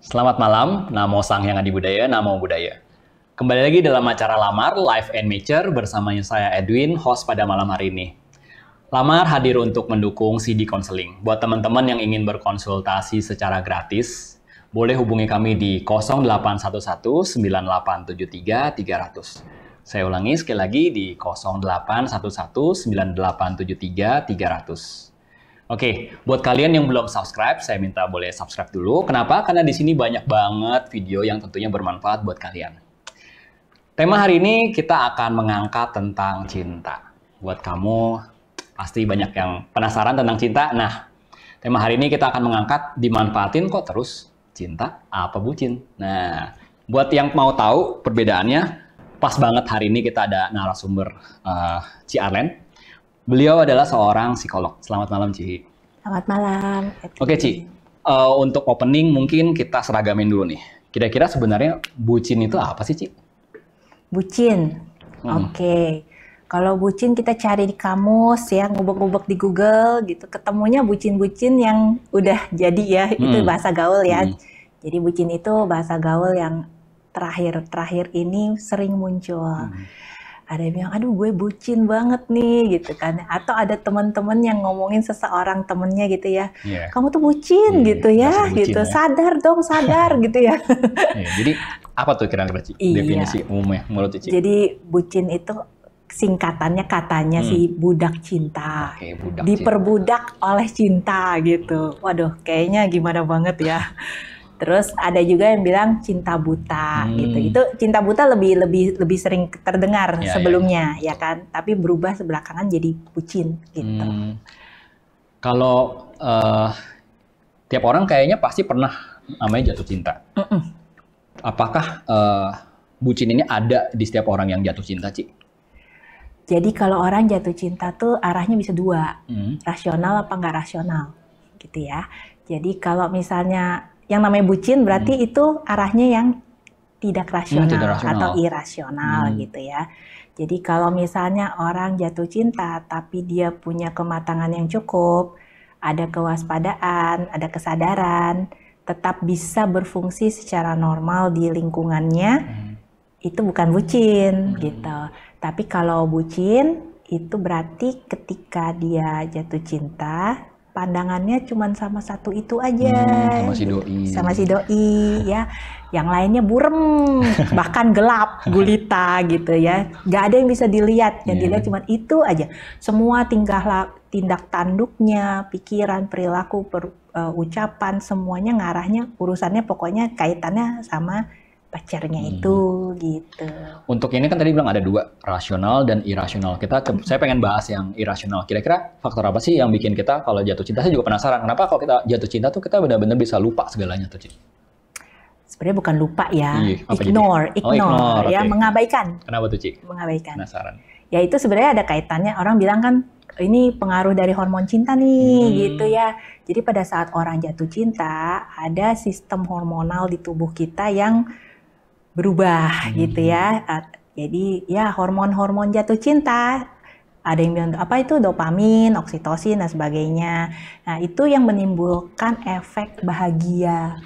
Selamat malam, namo sang yang adi budaya, namo budaya. Kembali lagi dalam acara Lamar, Life and Nature bersama saya Edwin, host pada malam hari ini. Lamar hadir untuk mendukung CD Counseling. Buat teman-teman yang ingin berkonsultasi secara gratis, boleh hubungi kami di 0811 9873 300. Saya ulangi sekali lagi di 0811 9873 300. Oke, buat kalian yang belum subscribe, saya minta boleh subscribe dulu. Kenapa? Karena di sini banyak banget video yang tentunya bermanfaat buat kalian. Tema hari ini kita akan mengangkat tentang cinta. Buat kamu, pasti banyak yang penasaran tentang cinta. Nah, tema hari ini kita akan mengangkat dimanfaatin kok terus cinta apa bucin. Nah, buat yang mau tahu perbedaannya, pas banget hari ini kita ada narasumber Ci Arlen. Beliau adalah seorang psikolog. Selamat malam, Ci. Selamat malam. Oke, Ci. Untuk opening mungkin kita seragamin dulu nih. Kira-kira sebenarnya bucin itu apa sih, Ci? Bucin. Oke. Kalau bucin kita cari di kamus ya, ngubek-ngubek di Google gitu. Ketemunya bucin-bucin yang udah jadi ya. Itu bahasa gaul ya. Jadi bucin itu bahasa gaul yang terakhir ini sering muncul. Ada yang bilang, aduh gue bucin banget nih gitu kan. Atau ada teman-teman yang ngomongin seseorang temennya gitu ya. Kamu tuh bucin gitu ya. Bucin, gitu. Ya. Sadar dong, sadar gitu ya. Jadi apa tuh kira-kira definisi umumnya menurut Cici? Jadi bucin itu singkatannya katanya si budak cinta. Oke, budak diperbudak cinta. Oleh cinta gitu. Waduh kayaknya gimana banget ya. Terus ada juga yang bilang cinta buta gitu. Itu cinta buta lebih sering terdengar sebelumnya ya kan. Tapi berubah belakangan jadi bucin gitu. Kalau tiap orang kayaknya pasti pernah namanya jatuh cinta. Apakah bucin ini ada di setiap orang yang jatuh cinta, Ci? Jadi kalau orang jatuh cinta tuh arahnya bisa dua. Rasional apa nggak rasional gitu ya. Jadi kalau misalnya yang namanya bucin berarti itu arahnya yang tidak rasional, atau irasional gitu ya. Jadi kalau misalnya orang jatuh cinta tapi dia punya kematangan yang cukup, ada kewaspadaan, ada kesadaran, tetap bisa berfungsi secara normal di lingkungannya, itu bukan bucin gitu. Tapi kalau bucin itu berarti ketika dia jatuh cinta, pandangannya cuma sama satu itu aja, sama si doi ya, yang lainnya burem, bahkan gelap, gulita gitu ya, nggak ada yang bisa dilihat, yang dilihat cuma itu aja, semua tindak tanduknya, pikiran, perilaku, ucapan, semuanya ngarahnya, urusannya pokoknya kaitannya sama pacarnya itu gitu. Untuk ini kan tadi bilang ada dua, rasional dan irasional. Saya pengen bahas yang irasional. Kira-kira faktor apa sih yang bikin kita kalau jatuh cinta? Saya juga penasaran. Kenapa kalau kita jatuh cinta tuh kita benar-benar bisa lupa segalanya tuh, Ci? Sebenarnya bukan lupa ya, ignore ya, mengabaikan. Kenapa tuh, Ci? Mengabaikan. Penasaran. Ya itu sebenarnya ada kaitannya. Orang bilang kan ini pengaruh dari hormon cinta nih gitu ya. Jadi pada saat orang jatuh cinta ada sistem hormonal di tubuh kita yang berubah gitu ya. Jadi ya hormon-hormon jatuh cinta, ada yang bilang apa itu dopamin, oksitosin dan sebagainya. Nah itu yang menimbulkan efek bahagia.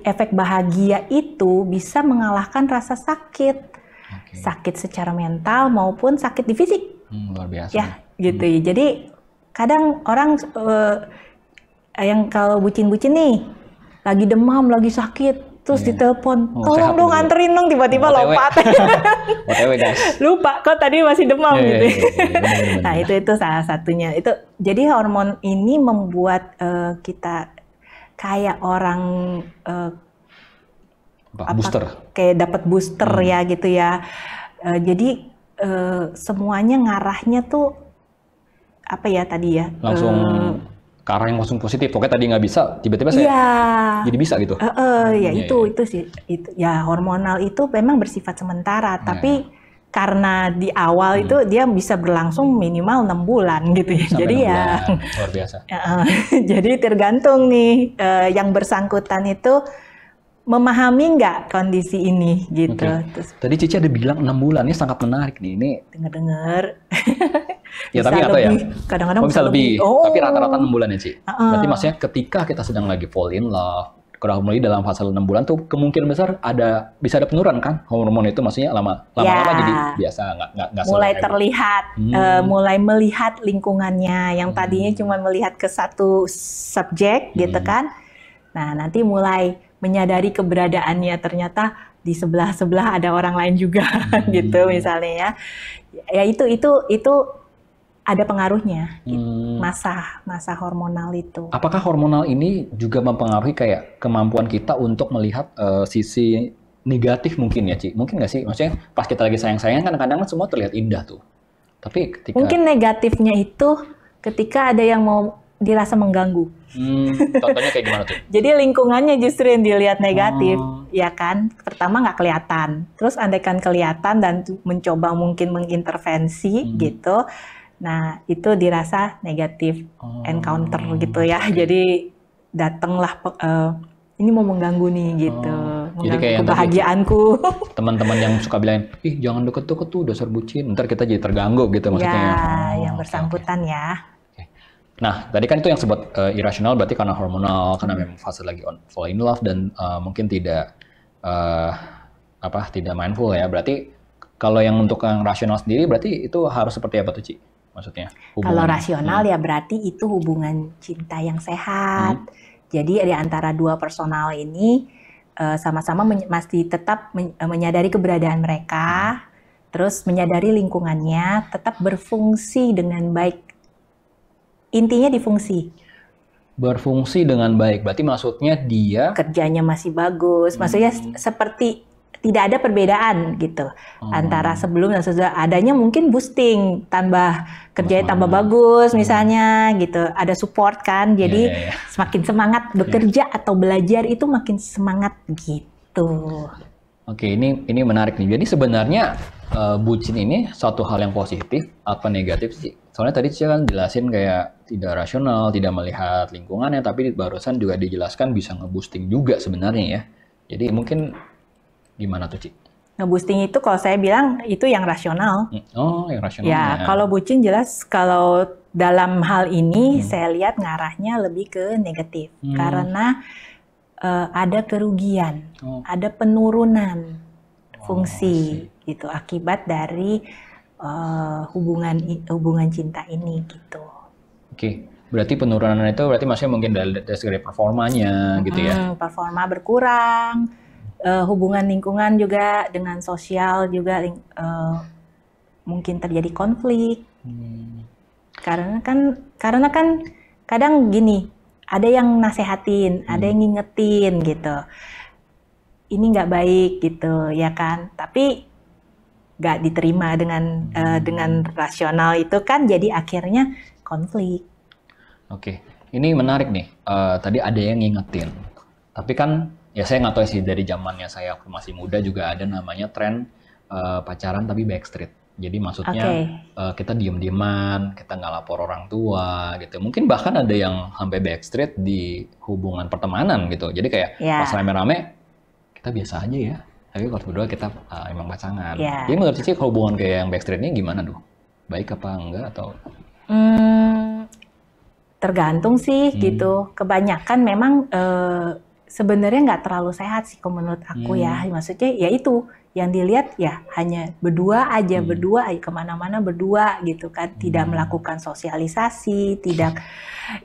Efek bahagia itu bisa mengalahkan rasa sakit, sakit secara mental maupun sakit di fisik. Luar biasa. Ya gitu. Jadi kadang orang yang kalau bucin-bucin nih, lagi demam, lagi sakit. Terus ditelepon, tolong dong anterin dong, tiba-tiba lompat. OTW guys. Lupa kok tadi masih demam gitu. Nah itu salah satunya. Itu jadi hormon ini membuat kita kayak orang booster. Kayak dapat booster ya gitu ya. Jadi semuanya ngarahnya tuh apa ya tadi ya? Langsung ke arah yang langsung positif. Pokoknya tadi nggak bisa, tiba-tiba saya jadi bisa gitu. Itu sih. Itu ya hormonal itu memang bersifat sementara, tapi karena di awal itu dia bisa berlangsung minimal 6 bulan gitu ya. Jadi ya luar biasa. Jadi tergantung nih yang bersangkutan itu memahami nggak kondisi ini gitu. Tadi Cici ada bilang 6 bulan, ini sangat menarik nih. Ini dengar-dengar. Ya tapi nggak tahu ya. Kadang-kadang bisa lebih. Tapi rata-rata 6 bulan ya, Ci. Berarti maksudnya ketika kita sedang lagi fall in love, kurang lebih dalam fase 6 bulan tuh kemungkinan besar bisa ada penurunan kan hormon itu, maksudnya lama-lama jadi biasa nggak mulai terlihat mulai melihat lingkungannya yang tadinya cuma melihat ke satu subjek gitu kan. Nah, nanti mulai menyadari keberadaannya, ternyata di sebelah ada orang lain juga gitu misalnya ya. Ya itu ada pengaruhnya masa hormonal itu. Apakah hormonal ini juga mempengaruhi kayak kemampuan kita untuk melihat sisi negatif mungkin ya, Ci? Mungkin nggak sih? Maksudnya pas kita lagi sayang-sayang kadang-kadang semua terlihat indah tuh. Tapi ketika mungkin negatifnya itu ketika ada yang mau dirasa mengganggu. Contohnya kayak gimana tuh? Jadi lingkungannya justru yang dilihat negatif, ya kan? Pertama nggak kelihatan, terus andaikan kelihatan dan mencoba mungkin mengintervensi gitu. Nah, itu dirasa negatif encounter gitu ya. Jadi datanglah ini mau mengganggu nih gitu. Jadi kayak kebahagiaanku. Teman-teman yang suka bilang, "Ih, jangan deket-deket tuh, dasar bucin." Ntar kita jadi terganggu gitu maksudnya. Ya, yang bersangkutan ya. Nah, tadi kan itu yang sebut irasional berarti karena hormonal, karena memang fase lagi fall in love dan mungkin tidak tidak mindful ya. Berarti kalau yang untuk yang rasional sendiri berarti itu harus seperti apa tuh, Ci? Maksudnya kalau rasional ya berarti itu hubungan cinta yang sehat. Jadi di antara dua personal ini sama-sama masih tetap menyadari keberadaan mereka, terus menyadari lingkungannya, tetap berfungsi dengan baik. Intinya di fungsi. Berfungsi dengan baik, berarti maksudnya dia kerjanya masih bagus, maksudnya seperti tidak ada perbedaan gitu antara sebelum dan sesudah. Adanya mungkin boosting, tambah kerjanya tambah bagus misalnya gitu. Ada support kan, jadi semakin semangat bekerja atau belajar itu makin semangat gitu. Oke, ini menarik nih. Jadi sebenarnya bucin ini suatu hal yang positif apa negatif sih? Soalnya tadi Cia kan jelasin kayak tidak rasional, tidak melihat lingkungannya, tapi barusan juga dijelaskan bisa nge-boosting juga sebenarnya ya. Jadi mungkin gimana tuh, Ci? Nge-boosting itu kalau saya bilang itu yang rasional. Oh, yang rasional. Ya, kalau bucin jelas kalau dalam hal ini saya lihat ngarahnya lebih ke negatif. Karena ada kerugian, ada penurunan fungsi gitu akibat dari hubungan cinta ini gitu. Oke, berarti penurunan itu berarti maksudnya mungkin dari segi performanya gitu ya? Performa berkurang, hubungan lingkungan juga dengan sosial juga mungkin terjadi konflik. Karena kan kadang gini, ada yang nasehatin, ada yang ngingetin gitu. Ini nggak baik gitu, ya kan? Tapi nggak diterima dengan rasional itu kan, jadi akhirnya konflik. Oke, ini menarik nih. Tadi ada yang ngingetin, tapi kan ya saya nggak tahu sih, dari zamannya saya waktu masih muda juga ada namanya tren pacaran tapi backstreet. Jadi maksudnya kita diem-dieman, kita nggak lapor orang tua gitu. Mungkin bahkan ada yang sampai backstreet di hubungan pertemanan gitu. Jadi kayak pas rame-rame kita biasa aja ya, tapi kalau berdua kita emang pasangan. Jadi menurut Cici hubungan kayak yang backstreet ini gimana tuh? Baik apa enggak atau? Tergantung sih gitu. Kebanyakan memang sebenarnya nggak terlalu sehat sih menurut aku ya. Maksudnya ya itu yang dilihat ya hanya berdua aja kemana-mana berdua gitu kan, tidak melakukan sosialisasi, tidak,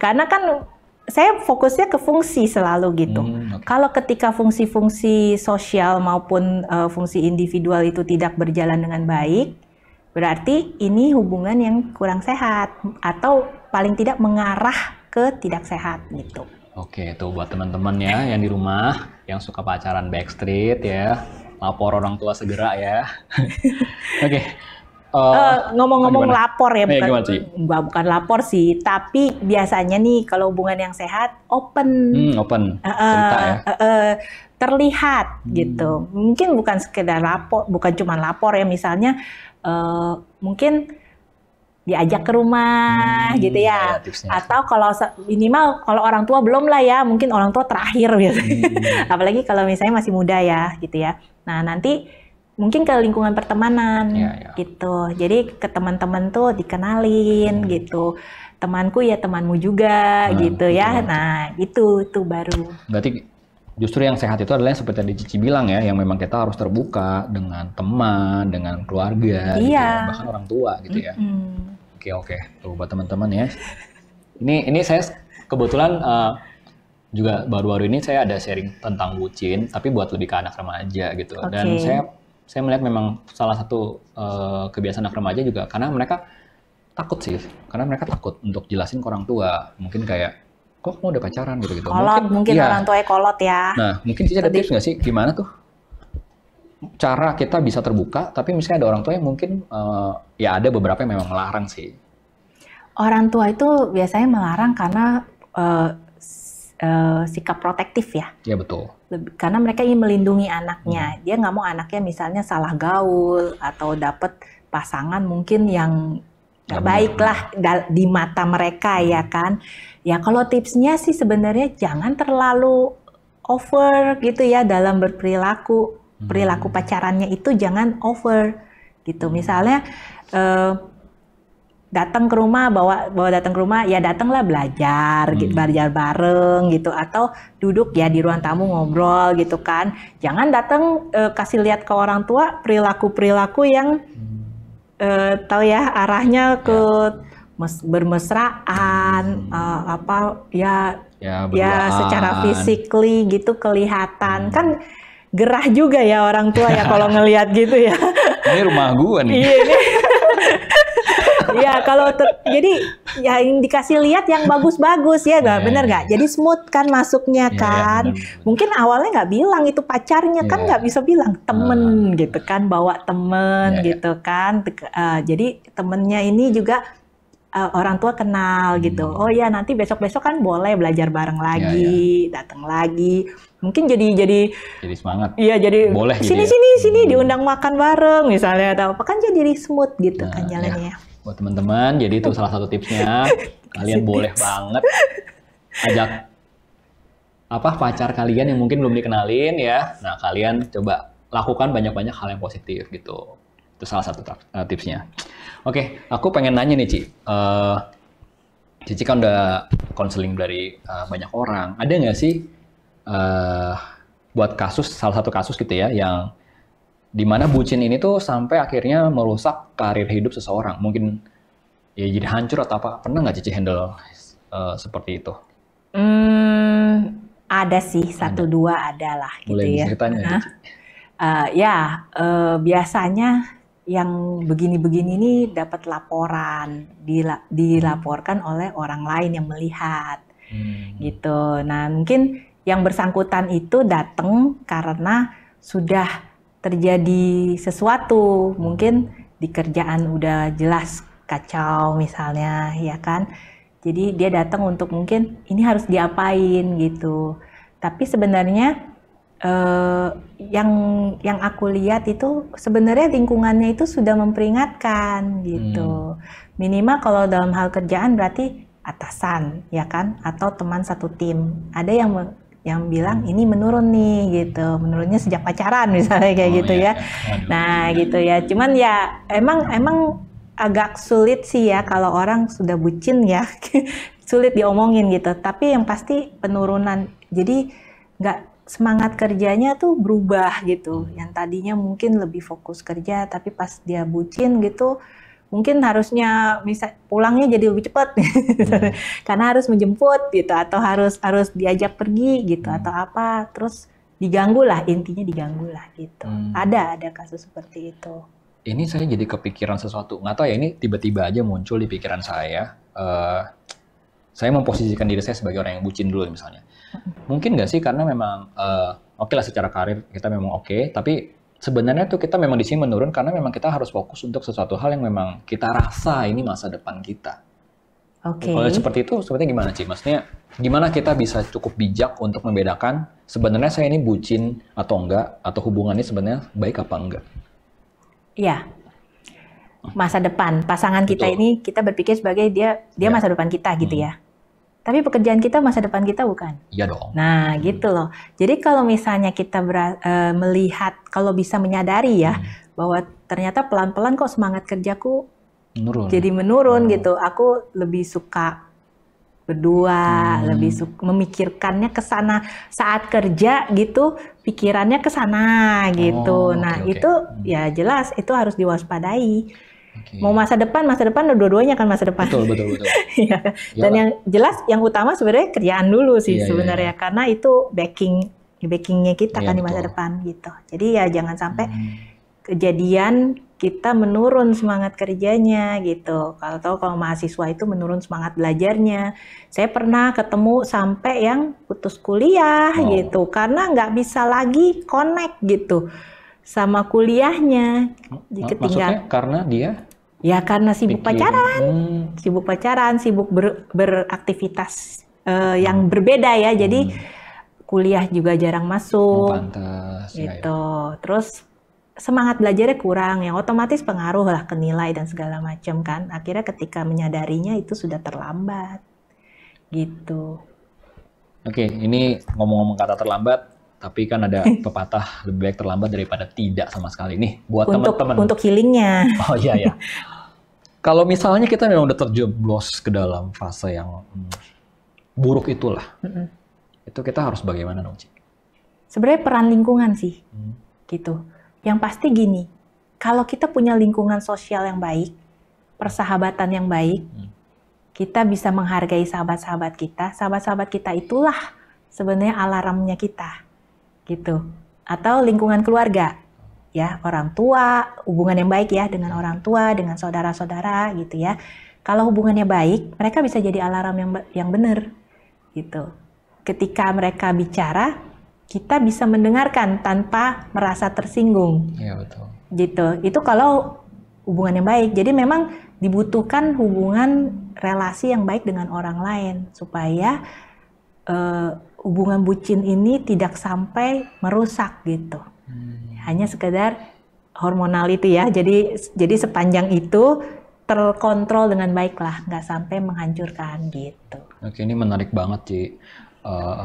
karena kan saya fokusnya ke fungsi selalu gitu. Kalau ketika fungsi-fungsi sosial maupun fungsi individual itu tidak berjalan dengan baik, berarti ini hubungan yang kurang sehat atau paling tidak mengarah ke tidak sehat gitu. Oke, itu buat teman-teman ya yang di rumah yang suka pacaran backstreet ya, lapor orang tua segera ya. Oke. Ngomong-ngomong lapor ya, bukan lapor sih, tapi biasanya nih kalau hubungan yang sehat open, cerita ya, terlihat gitu. Mungkin bukan sekedar lapor, bukan cuma lapor ya, misalnya mungkin diajak ke rumah gitu ya, atau kalau minimal kalau orang tua belum lah ya, mungkin orang tua terakhir biasanya. Apalagi kalau misalnya masih muda ya gitu ya. Nah nanti mungkin ke lingkungan pertemanan gitu, jadi ke teman-teman tuh dikenalin gitu, temanku ya temanmu juga gitu ya. Nah itu baru. Berarti Justru yang sehat itu adalah yang seperti tadi Cici bilang ya, yang memang kita harus terbuka dengan teman, dengan keluarga, gitu ya, bahkan orang tua gitu ya. Oke. Tuh buat teman-teman ya. Ini saya kebetulan juga baru-baru ini saya ada sharing tentang bucin, tapi buat lebih ke anak remaja gitu. Dan saya melihat memang salah satu kebiasaan anak remaja juga karena mereka takut sih, karena mereka takut untuk jelasin ke orang tua. Mungkin kayak kok mau udah pacaran gitu-gitu. Kolot, mungkin ya. Orang tuanya kolot ya. Nah, mungkin Cici ada tips nggak sih gimana tuh cara kita bisa terbuka, tapi misalnya ada orang tua yang mungkin ya ada beberapa yang memang melarang sih. Orang tua itu biasanya melarang karena sikap protektif ya. Iya betul. Karena mereka ingin melindungi anaknya. Dia nggak mau anaknya misalnya salah gaul atau dapat pasangan mungkin yang nggak baik lah di mata mereka ya kan. Ya kalau tipsnya sih sebenarnya jangan terlalu over gitu ya dalam berperilaku. Perilaku pacarannya itu jangan over gitu. Misalnya datang ke rumah, bawa datang ke rumah, ya datanglah belajar, belajar bareng gitu, atau duduk ya di ruang tamu ngobrol gitu kan. Jangan datang kasih lihat ke orang tua perilaku-perilaku yang tahu ya arahnya ke bermesraan, ya secara physically gitu kelihatan kan gerah juga ya orang tua ya kalau ngelihat gitu ya. Ini rumah gua nih. Iya. Ya kalau jadi ya yang dikasih lihat yang bagus-bagus ya, bener nggak? Jadi smooth kan masuknya kan. Bener. Mungkin awalnya nggak bilang itu pacarnya kan nggak bisa bilang temen gitu kan, bawa temen gitu kan. Jadi temennya ini juga orang tua kenal gitu. Oh ya nanti besok-besok kan boleh belajar bareng lagi, datang lagi. Mungkin jadi semangat. Iya jadi boleh sini diundang makan bareng misalnya atau apa kan jadi smooth gitu kan jalannya. Ya. Buat teman-teman, jadi itu salah satu tipsnya. Kalian boleh banget ajak pacar kalian yang mungkin belum dikenalin ya. Nah, kalian coba lakukan banyak-banyak hal yang positif gitu. Itu salah satu tipsnya. Oke, aku pengen nanya nih, Ci. Cici kan udah konseling dari banyak orang. Ada nggak sih buat salah satu kasus gitu ya, yang dimana bucin ini tuh sampai akhirnya merusak karir hidup seseorang, mungkin ya jadi hancur atau apa? Pernah nggak Cici handle seperti itu? Ada sih, 1-2 ada lah gitu. Boleh ya. Ceritanya, Cici. Biasanya yang begini-begini ini dapat laporan, dilaporkan oleh orang lain yang melihat, gitu. Nah mungkin yang bersangkutan itu datang karena sudah terjadi sesuatu, mungkin di kerjaan udah jelas kacau misalnya, ya kan. Jadi dia datang untuk mungkin ini harus diapain gitu. Tapi sebenarnya yang aku lihat itu sebenarnya lingkungannya itu sudah memperingatkan gitu. Minimal kalau dalam hal kerjaan berarti atasan, ya kan, atau teman satu tim. Ada yang bilang ini menurun nih gitu, menurunnya sejak pacaran misalnya kayak gitu ya. Nah gitu ya, cuman ya emang agak sulit sih ya kalau orang sudah bucin ya, sulit diomongin gitu. Tapi yang pasti penurunan, jadi nggak semangat kerjanya tuh berubah gitu. Yang tadinya mungkin lebih fokus kerja, tapi pas dia bucin gitu, mungkin harusnya misal pulangnya jadi lebih cepat karena harus menjemput gitu, atau harus diajak pergi gitu, atau apa, terus diganggu lah, intinya diganggu lah gitu. Ada kasus seperti itu. Ini saya jadi kepikiran sesuatu, nggak tahu ya, ini tiba-tiba aja muncul di pikiran saya. Saya memposisikan diri saya sebagai orang yang bucin dulu misalnya. Mungkin nggak sih karena memang oke lah secara karir kita memang oke, tapi sebenarnya tuh kita memang di sini menurun karena memang kita harus fokus untuk sesuatu hal yang memang kita rasa ini masa depan kita. Oke. Kalau seperti itu, sepertinya gimana sih? Maksudnya gimana kita bisa cukup bijak untuk membedakan sebenarnya saya ini bucin atau enggak, atau hubungannya sebenarnya baik apa enggak? Iya. Masa depan pasangan kita ini kita berpikir sebagai dia masa depan kita gitu ya. Tapi pekerjaan kita masa depan kita bukan? Iya dong. Nah gitu loh. Jadi kalau misalnya kita melihat, kalau bisa menyadari ya, bahwa ternyata pelan-pelan kok semangat kerjaku jadi menurun gitu. Aku lebih suka berdua, lebih memikirkannya ke sana saat kerja gitu, pikirannya ke sana gitu. Nah, itu ya jelas itu harus diwaspadai. Mau masa depan dua-duanya kan masa depan. Betul. Ya. Dan yang jelas yang utama sebenarnya kerjaan dulu sih sebenarnya, karena itu backingnya kita kan di masa depan gitu. Jadi ya jangan sampai kejadian kita menurun semangat kerjanya gitu. Kalau mahasiswa itu menurun semangat belajarnya. Saya pernah ketemu sampai yang putus kuliah gitu, karena nggak bisa lagi connect gitu sama kuliahnya. Maksudnya karena dia? Ya karena sibuk pacaran, sibuk beraktivitas yang berbeda ya. Jadi kuliah juga jarang masuk. Pantas, gitu. Terus semangat belajarnya kurang, yang otomatis pengaruh lah ke nilai dan segala macam kan. Akhirnya ketika menyadarinya itu sudah terlambat, gitu. Oke, ini ngomong-ngomong kata terlambat, tapi kan ada pepatah lebih baik terlambat daripada tidak sama sekali nih buat teman-teman. Untuk healingnya. Oh iya. Kalau misalnya kita memang udah terjeblos ke dalam fase yang buruk itulah, itu kita harus bagaimana dong, Ci? Sebenarnya peran lingkungan sih, gitu. Yang pasti gini, kalau kita punya lingkungan sosial yang baik, persahabatan yang baik, kita bisa menghargai sahabat-sahabat kita itulah sebenarnya alarmnya kita, gitu. Atau lingkungan keluarga, ya orang tua, hubungan yang baik ya dengan orang tua, dengan saudara-saudara gitu ya. Kalau hubungannya baik, mereka bisa jadi alarm yang benar, gitu. Ketika mereka bicara, kita bisa mendengarkan tanpa merasa tersinggung. Iya, betul. Gitu. Itu kalau hubungan yang baik. Jadi memang dibutuhkan hubungan relasi yang baik dengan orang lain supaya hubungan bucin ini tidak sampai merusak gitu. Hanya sekedar hormonal itu ya. Jadi sepanjang itu terkontrol dengan baik lah, nggak sampai menghancurkan gitu. Oke, ini menarik banget sih.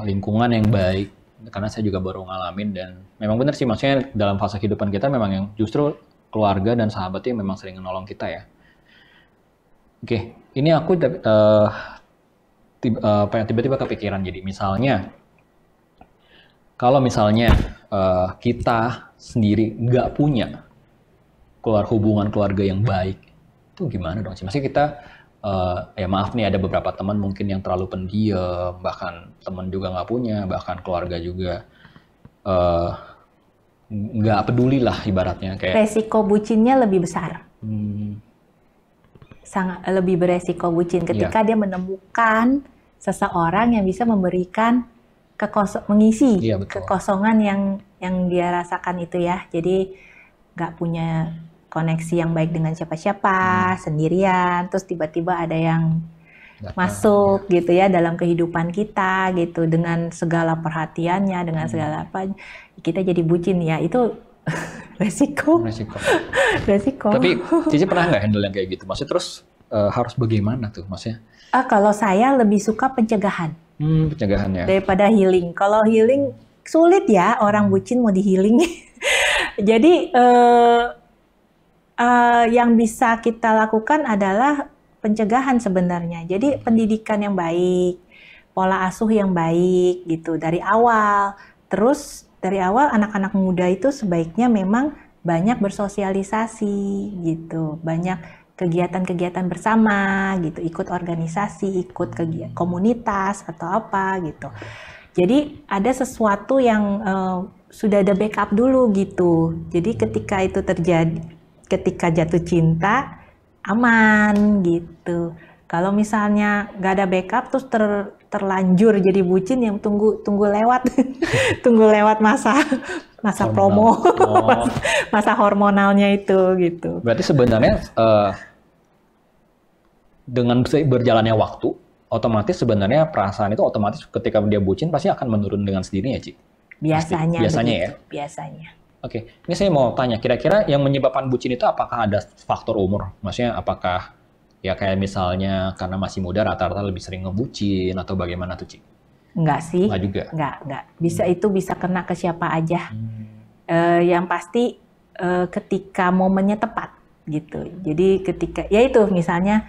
Lingkungan yang baik. Karena saya juga baru ngalamin dan memang benar sih, maksudnya dalam fase kehidupan kita memang yang justru keluarga dan sahabatnya memang sering menolong kita ya. Oke, ini aku tiba-tiba kepikiran, jadi misalnya kalau misalnya kita sendiri nggak punya hubungan keluarga yang baik, itu gimana dong sih? Maksudnya kita ya maaf nih, ada beberapa teman mungkin yang terlalu pendiam, bahkan teman juga nggak punya, bahkan keluarga juga nggak peduli lah ibaratnya. Kayak resiko bucinnya lebih besar, sangat lebih beresiko bucin ketika dia menemukan seseorang yang bisa memberikan mengisi kekosongan yang dia rasakan itu ya. Jadi nggak punya koneksi yang baik dengan siapa-siapa, sendirian, terus tiba-tiba ada yang masuk gitu ya dalam kehidupan kita gitu, dengan segala perhatiannya, dengan segala apa, kita jadi bucin ya, itu resiko. Tapi Cici pernah nggak handle yang kayak gitu? Maksudnya terus harus bagaimana tuh maksudnya? Kalau saya lebih suka pencegahan. Pencegahan ya. Daripada healing. Kalau healing sulit ya, orang bucin mau di healing. Jadi yang bisa kita lakukan adalah pencegahan sebenarnya. Jadi pendidikan yang baik, pola asuh yang baik gitu dari awal. Terus dari awal anak-anak muda itu sebaiknya memang banyak bersosialisasi gitu, banyak kegiatan-kegiatan bersama gitu, ikut organisasi, ikut komunitas atau apa gitu. Jadi ada sesuatu yang sudah ada backup dulu gitu. Jadi ketika itu terjadi, ketika jatuh cinta, aman gitu. Kalau misalnya nggak ada backup terus terlanjur jadi bucin, yang tunggu lewat tunggu lewat masa promo, masa hormonalnya itu gitu. Berarti sebenarnya dengan berjalannya waktu, otomatis sebenarnya perasaan itu otomatis ketika dia bucin pasti akan menurun dengan sendirinya, Ci? Biasanya ya? Biasanya. Oke, ini saya mau tanya, kira-kira yang menyebabkan bucin itu apakah ada faktor umur? Maksudnya apakah ya kayak misalnya karena masih muda rata-rata lebih sering ngebucin atau bagaimana tuh, Ci? Enggak sih. Enggak juga? Enggak. Itu bisa kena ke siapa aja. Yang pasti ketika momennya tepat gitu. Jadi ketika, ya itu misalnya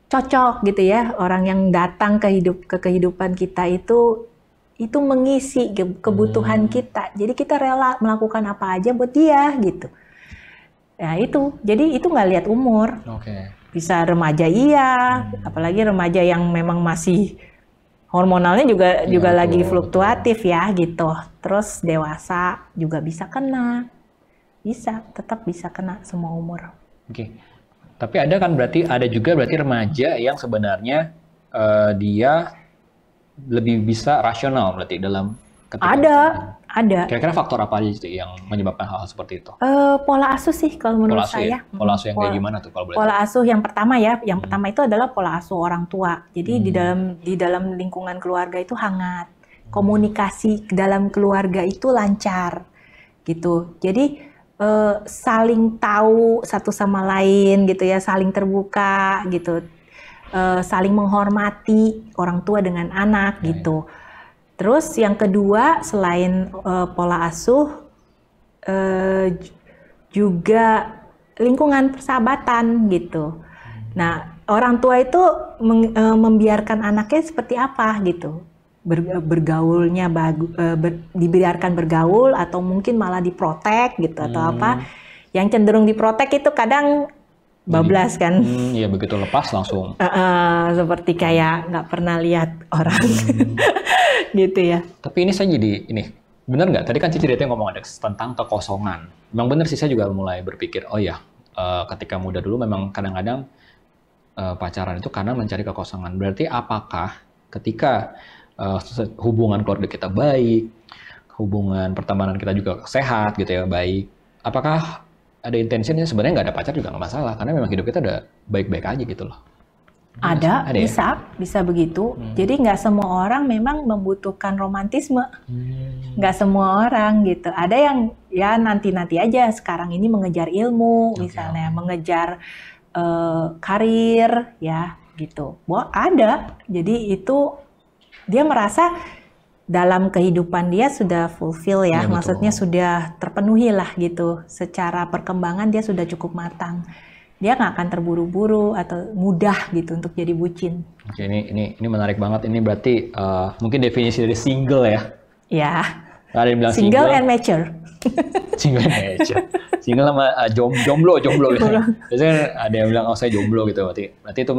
cocok gitu ya, orang yang datang ke kehidupan kita itu mengisi kebutuhan kita. Jadi kita rela melakukan apa aja buat dia gitu. Ya itu, jadi itu nggak lihat umur. Bisa remaja iya, apalagi remaja yang memang masih hormonalnya juga lagi fluktuatif ya gitu. Terus dewasa juga bisa kena, tetap bisa kena semua umur. Tapi ada kan berarti remaja yang sebenarnya dia lebih bisa rasional berarti dalam ada. Kira-kira faktor apa aja sih yang menyebabkan hal-hal seperti itu? Pola asuh sih kalau menurut saya. Pola asuh yang kayak gimana tuh kalau boleh? Pola asuh yang pertama ya, pertama itu adalah pola asuh orang tua. Jadi di dalam lingkungan keluarga itu hangat, komunikasi dalam keluarga itu lancar, gitu. Jadi saling tahu satu sama lain gitu ya, saling terbuka gitu, saling menghormati orang tua dengan anak gitu. Terus yang kedua selain pola asuh juga lingkungan persahabatan gitu. Nah, orang tua itu membiarkan anaknya seperti apa gitu. Bergaulnya dibiarkan bergaul atau mungkin malah diprotek gitu atau apa. Yang cenderung diprotek itu kadang bablas kan. Iya, begitu lepas langsung. Seperti kayak nggak pernah lihat orang. Gitu ya. Tapi ini saya jadi bener nggak? Tadi kan Cici ngomong ada tentang kekosongan. Memang bener sih, saya juga mulai berpikir, ketika muda dulu memang kadang-kadang pacaran itu karena mencari kekosongan. Berarti apakah ketika hubungan keluarga kita baik, hubungan pertemanan kita juga sehat gitu ya, baik, apakah ada intensinya sebenarnya nggak ada pacar juga nggak masalah, karena memang hidup kita udah baik-baik aja gitu loh. Ada bisa begitu. Jadi nggak semua orang memang membutuhkan romantisme. Nggak semua orang gitu. Ada yang ya nanti-nanti aja sekarang ini mengejar ilmu, misalnya mengejar karir ya gitu. Ada. Jadi itu dia merasa dalam kehidupan dia sudah fulfill ya, maksudnya sudah terpenuhi lah gitu. Secara perkembangan dia sudah cukup matang. Dia nggak akan terburu-buru atau mudah gitu untuk jadi bucin. Oke, ini menarik banget. Ini berarti mungkin definisi dari single ya? Ya. Ada yang bilang single and mature. Single and mature. Single sama jomblo gitu. Biasanya ada yang bilang saya jomblo gitu. Berarti itu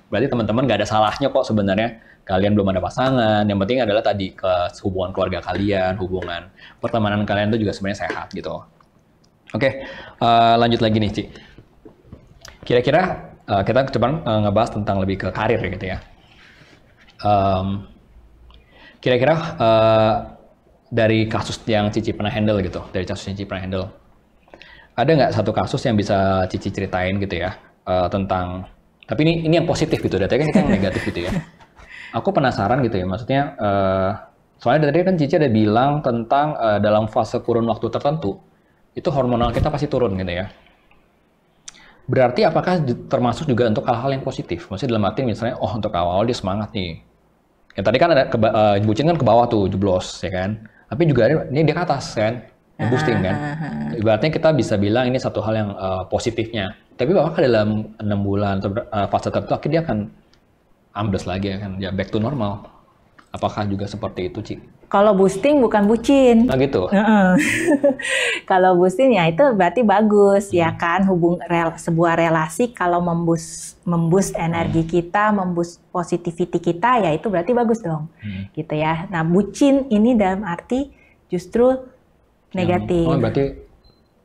berarti teman-teman nggak ada salahnya kok sebenarnya. Kalian belum ada pasangan. Yang penting adalah tadi hubungan keluarga kalian, hubungan pertemanan kalian itu juga sebenarnya sehat gitu. Oke, lanjut lagi nih, Ci. Kira-kira kita coba ngebahas tentang lebih ke karir gitu ya. Kira-kira dari kasus yang Cici pernah handle gitu, ada nggak satu kasus yang bisa Cici ceritain gitu ya tentang, tapi ini yang positif gitu, datanya kita yang negatif gitu ya. Aku penasaran gitu ya, maksudnya soalnya tadi kan Cici ada bilang tentang dalam fase kurun waktu tertentu itu hormonal kita pasti turun gitu ya. Berarti apakah termasuk juga untuk hal-hal yang positif? Maksudnya dalam arti misalnya, untuk awal dia semangat nih. Ya tadi kan ada bucin kan ke bawah tuh, jeblos ya kan. Tapi juga ini dia ke atas kan, boosting kan. Ibaratnya kita bisa bilang ini satu hal yang positifnya. Tapi apakah dalam 6 bulan fase tertentu akhirnya dia akan ambles lagi kan, ya back to normal. Apakah juga seperti itu, Ci? Kalau boosting bukan bucin. Nah gitu. Kalau boosting ya itu berarti bagus ya kan, sebuah relasi kalau memboost energi kita, memboost positivity kita ya itu berarti bagus dong. Gitu ya. Nah, bucin ini dalam arti justru negatif. Berarti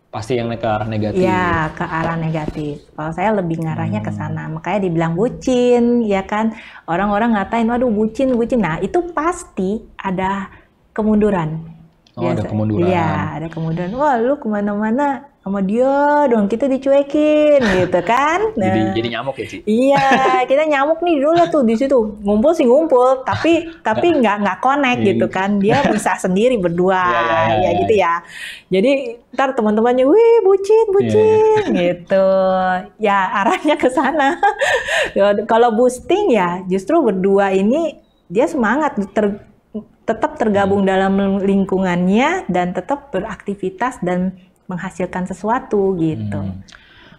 pasti yang ke arah negatif. Ya, ke arah negatif. Kalau saya lebih ngarahnya ke sana. Makanya dibilang bucin, ya kan. Orang-orang ngatain, waduh bucin. Nah, itu pasti ada kemunduran. Ada kemunduran. Iya, ada kemunduran. Wah, lu kemana-mana sama dia dong, kita dicuekin gitu kan. Nah, jadi nyamuk ya, Ci? Iya, kita nyamuk nih dulu tuh di situ. Ngumpul sih ngumpul, tapi nggak connect gitu kan. Dia bisa sendiri berdua, ya gitu ya. Jadi ntar teman-temannya, wih bucin gitu. Ya arahnya ke sana. Kalau boosting ya justru berdua ini dia semangat tetap tergabung dalam lingkungannya dan tetap beraktivitas dan menghasilkan sesuatu gitu.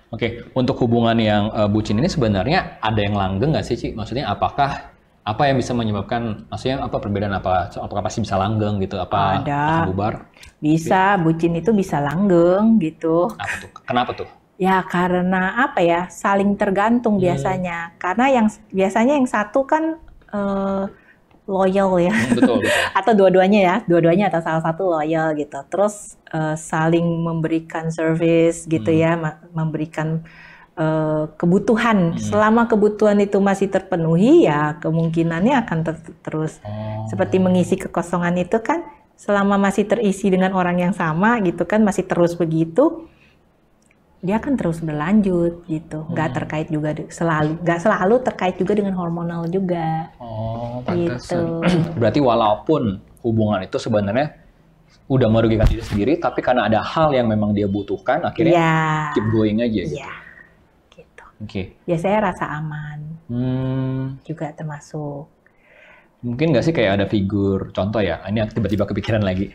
Oke, untuk hubungan yang bucin ini sebenarnya ada yang langgeng nggak sih, Ci? Maksudnya apakah apa yang bisa menyebabkan, maksudnya apa perbedaan apa? Apakah pasti bisa langgeng gitu? Apa akan Ada. bubar? Bisa, bucin itu bisa langgeng gitu. Apa tuh? Kenapa tuh? Ya karena apa ya, saling tergantung biasanya. Karena yang biasanya yang satu kan loyal ya. Betul, betul. Atau dua-duanya ya, dua-duanya atau salah satu loyal gitu. Terus saling memberikan service gitu ya, memberikan kebutuhan. Selama kebutuhan itu masih terpenuhi ya kemungkinannya akan terus. Seperti mengisi kekosongan itu kan selama masih terisi dengan orang yang sama gitu kan, masih terus begitu, dia akan terus berlanjut gitu. Nggak terkait juga nggak selalu terkait juga dengan hormonal juga. Oh, pantesan. Gitu. Berarti walaupun hubungan itu sebenarnya udah merugikan diri sendiri, tapi karena ada hal yang memang dia butuhkan, akhirnya keep going aja gitu. Iya, gitu. Oke. Biasanya rasa aman juga termasuk. Mungkin nggak sih kayak ada figur, contoh ya, ini tiba-tiba kepikiran lagi.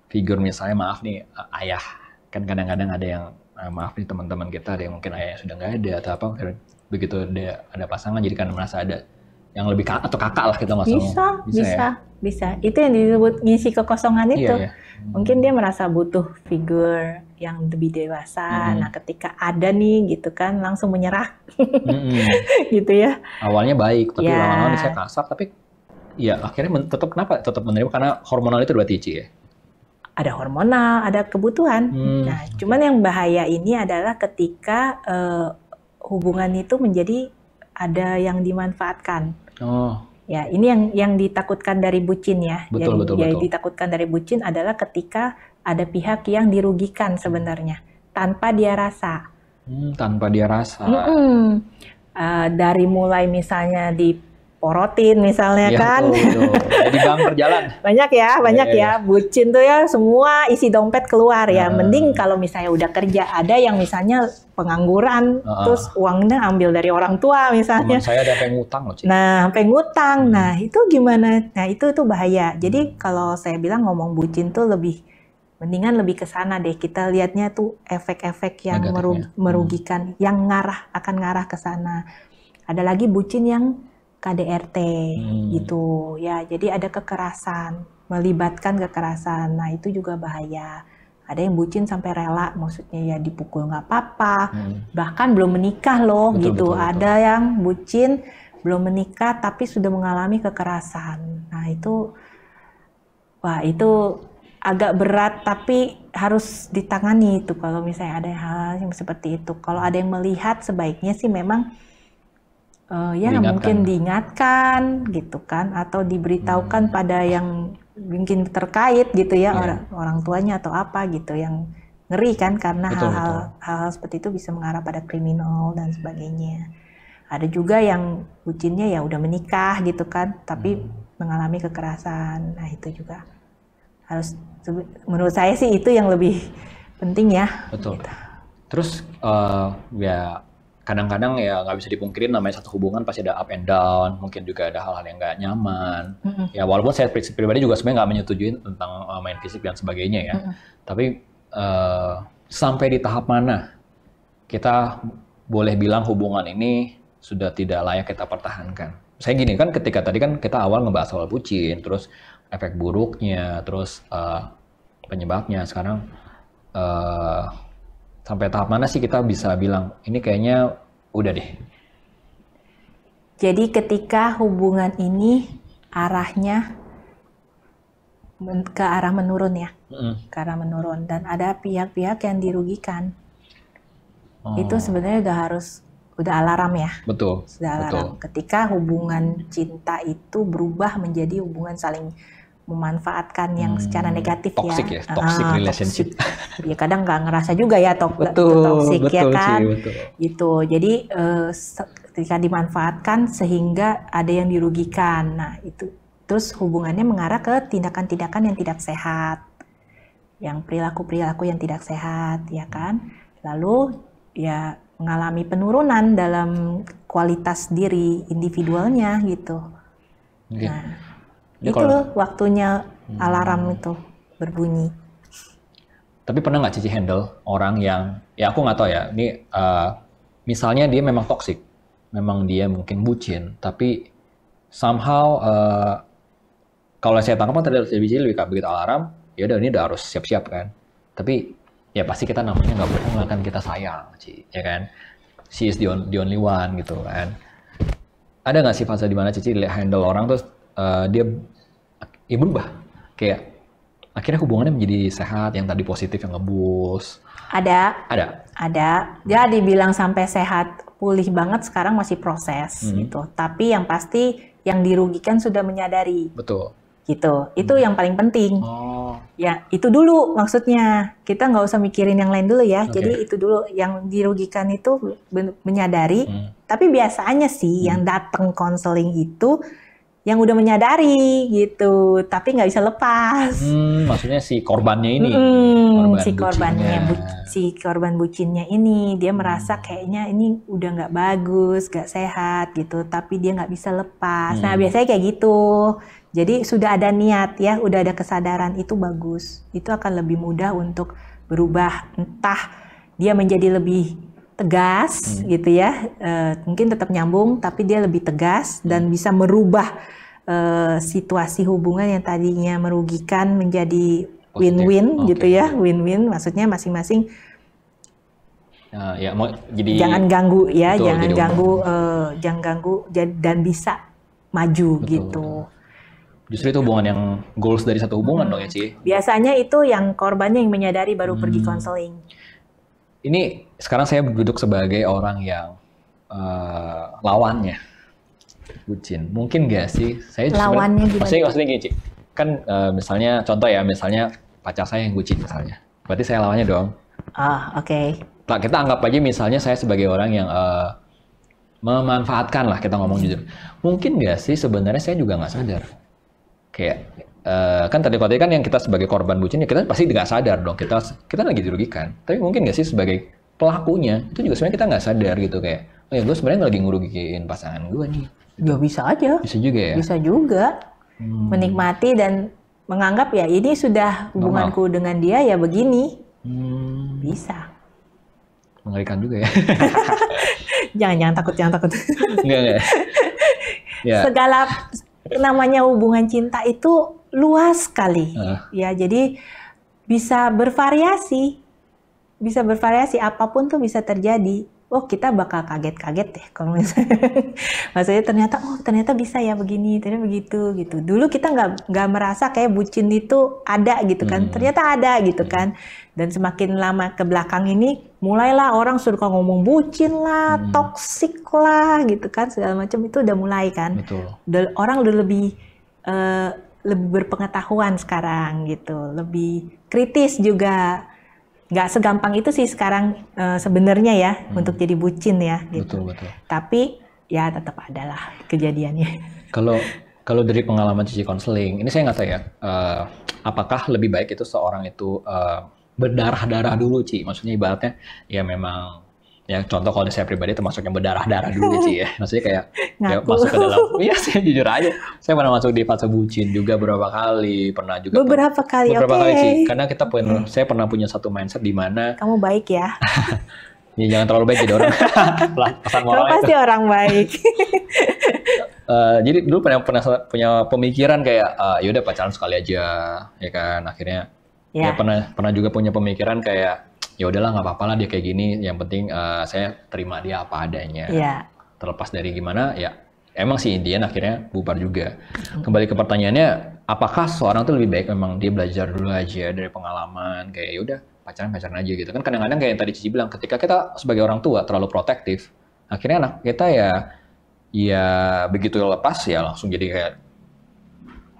Figur misalnya, maaf nih, ayah. Kan kadang-kadang ada yang, maaf nih teman-teman kita, ada yang mungkin ayahnya sudah nggak ada atau apa, begitu ada pasangan jadi kan merasa ada yang lebih atau kakak lah kita masuk. Bisa. Itu yang disebut ngisi kekosongan itu. Iya. Mungkin dia merasa butuh figur yang lebih dewasa. Nah, ketika ada nih gitu kan langsung menyerah. Gitu ya. Awalnya baik, tapi lama-lama bisa kasar, tapi ya akhirnya tetap menerima karena hormonal itu berarti, Ci, ya. Ada hormonal, ada kebutuhan. Nah, cuman yang bahaya ini adalah ketika hubungan itu menjadi ada yang dimanfaatkan. Ya, ini yang ditakutkan dari bucin ya. Betul. Ditakutkan dari bucin adalah ketika ada pihak yang dirugikan sebenarnya tanpa dia rasa. Tanpa dia rasa. Dari mulai misalnya diporotin misalnya kan. Betul. Jadi bang berjalan. Banyak ya. Bucin tuh ya semua isi dompet keluar ya. Mending kalau misalnya udah kerja, ada yang misalnya pengangguran, terus uangnya ambil dari orang tua misalnya. Teman saya ada sampai ngutang loh, Ci. Nah, sampai ngutang. Nah, itu gimana? Nah, itu bahaya. Jadi kalau saya bilang ngomong bucin tuh mendingan lebih ke sana deh. Kita lihatnya tuh efek-efek yang merugikan, yang akan ngarah ke sana. Ada lagi bucin yang KDRT gitu ya. Jadi ada kekerasan, melibatkan kekerasan. Nah, itu juga bahaya. Ada yang bucin sampai rela, maksudnya ya dipukul nggak apa-apa, bahkan belum menikah loh gitu. Ada yang bucin belum menikah tapi sudah mengalami kekerasan. Nah, itu agak berat tapi harus ditangani itu kalau misalnya ada hal yang seperti itu. Kalau ada yang melihat sebaiknya sih memang mungkin diingatkan gitu kan, atau diberitahukan pada yang mungkin terkait gitu ya, orang tuanya atau apa gitu, yang ngeri kan, karena hal-hal seperti itu bisa mengarah pada kriminal dan sebagainya. Ada juga yang bucinnya ya udah menikah gitu kan, tapi mengalami kekerasan. Nah, itu juga harus, menurut saya sih itu yang lebih penting ya. Betul. Gitu. Terus ya kadang-kadang ya nggak bisa dipungkirin, namanya satu hubungan pasti ada up and down, mungkin juga ada hal-hal yang nggak nyaman. Ya walaupun saya pribadi juga sebenarnya nggak menyetujui tentang main fisik dan sebagainya ya. Tapi sampai di tahap mana kita boleh bilang hubungan ini sudah tidak layak kita pertahankan? Saya gini kan, ketika tadi kan kita awal ngebahas soal bucin, terus efek buruknya, terus penyebabnya. Sekarang sampai tahap mana sih kita bisa bilang ini kayaknya udah deh? Jadi ketika hubungan ini arahnya ke arah menurun ya, ke arah menurun, dan ada pihak-pihak yang dirugikan, itu sebenarnya udah alarm ya. Betul. Sudah alarm. Ketika hubungan cinta itu berubah menjadi hubungan saling memanfaatkan yang secara negatif toxic ya, toxic relationship. Ya kadang nggak ngerasa juga ya toxic ya kan. Gitu. Jadi ketika dimanfaatkan sehingga ada yang dirugikan. Nah, itu terus hubungannya mengarah ke tindakan-tindakan yang tidak sehat. Yang perilaku-perilaku yang tidak sehat, ya kan? Lalu ya mengalami penurunan dalam kualitas diri individualnya gitu. Nah, itu waktunya alarm itu berbunyi. Tapi pernah nggak Cici handle orang yang, ya aku nggak tahu ya, ini misalnya dia memang toxic, memang dia mungkin bucin, tapi somehow kalau saya tangkap kan tadi Cici lebih begitu alarm, ya udah ini udah harus siap-siap kan. Tapi ya pasti kita namanya nggak bohong lah kan, kita sayang, Cici, ya kan. She is the only one gitu kan. Ada nggak sih fase di mana Cici handle orang terus dia ya berubah, kayak akhirnya hubungannya menjadi sehat, yang tadi positif, yang ngeboost? Ada. Dia dibilang sampai sehat, pulih banget, sekarang masih proses gitu. Tapi yang pasti yang dirugikan sudah menyadari. Betul. Gitu. Itu yang paling penting. Ya, itu dulu maksudnya. Kita nggak usah mikirin yang lain dulu ya. Jadi itu dulu yang dirugikan itu menyadari. Tapi biasanya sih yang datang konseling itu yang udah menyadari gitu, tapi nggak bisa lepas. Maksudnya si korbannya ini, si korban bucinnya ini, dia merasa kayaknya ini udah nggak bagus, nggak sehat gitu, tapi dia nggak bisa lepas. Nah biasanya kayak gitu. Jadi sudah ada niat ya, udah ada kesadaran, itu bagus. Itu akan lebih mudah untuk berubah, entah dia menjadi lebih tegas gitu ya, mungkin tetap nyambung tapi dia lebih tegas dan bisa merubah situasi hubungan yang tadinya merugikan menjadi win-win gitu ya, win-win, maksudnya masing-masing ya, jadi jangan ganggu ya, betul, jangan ganggu dan bisa maju gitu. Justru itu hubungan yang goals dari satu hubungan dong ya Ci? Biasanya itu yang korbannya yang menyadari baru pergi konseling. Ini sekarang saya duduk sebagai orang yang lawannya bucin. Mungkin gak sih? Saya lawannya gimana? Maksudnya gini Ci, kan misalnya contoh ya, misalnya pacar saya yang bucin misalnya. Berarti saya lawannya dong. Oke. Nah, kita anggap aja misalnya saya sebagai orang yang memanfaatkan lah, kita ngomong jujur. Mungkin gak sih sebenarnya saya juga nggak sadar. Kayak kan tadi kan yang kita sebagai korban bucin ya kita pasti nggak sadar dong, kita lagi dirugikan. Tapi mungkin nggak sih sebagai pelakunya itu juga sebenarnya kita nggak sadar gitu, kayak oh ya gue sebenarnya lagi ngerugiin pasangan gue nih. Ya bisa aja. Bisa juga ya. Bisa juga menikmati dan menganggap ya ini sudah hubunganku dengan dia ya begini. Bisa. Mengerikan juga ya. jangan takut. Enggak. Ya. Segala namanya hubungan cinta itu luas sekali. Ya, jadi bisa bervariasi. Apapun tuh bisa terjadi. Oh, kita bakal kaget-kaget deh kalau misalnya. Maksudnya ternyata bisa ya begini, ternyata begitu gitu. Dulu kita nggak merasa kayak bucin itu ada gitu kan. Ternyata ada gitu kan. Dan semakin lama ke belakang ini mulailah orang suka ngomong bucin lah, toksik lah gitu kan, segala macam itu udah mulai kan. Betul. Orang udah lebih berpengetahuan sekarang gitu, lebih kritis juga. Nggak segampang itu sih sekarang sebenarnya ya untuk jadi bucin ya gitu. Betul. Tapi ya tetap ada lah kejadiannya. Kalau dari pengalaman Cici konseling, ini saya nggak tahu ya, apakah lebih baik itu seorang itu berdarah-darah dulu Ci? Maksudnya ibaratnya ya memang ya contoh kalau saya pribadi termasuk yang berdarah-darah dulu Ci ya. Maksudnya kayak ya masuk ke dalam. Iya, saya jujur aja. Saya pernah masuk di fase bucin juga beberapa kali, pernah juga beberapa kali Ci. Karena kita saya pernah punya satu mindset di mana kamu baik ya. Ya jangan terlalu baik jadi orang. Pesan moral itu. Pasti orang baik. Jadi dulu pernah punya pemikiran kayak yaudah pacaran sekali aja, ya kan. Akhirnya ya pernah juga punya pemikiran kayak ya udahlah nggak apa-apa lah dia kayak gini, yang penting saya terima dia apa adanya. Terlepas dari gimana ya, emang sih Indian akhirnya bubar juga. Kembali ke pertanyaannya, apakah seorang tuh lebih baik memang dia belajar dulu aja dari pengalaman, kayak yaudah pacaran aja gitu kan. Kadang-kadang kayak yang tadi Cici bilang, ketika kita sebagai orang tua terlalu protektif, akhirnya anak kita ya begitu lepas ya langsung jadi kayak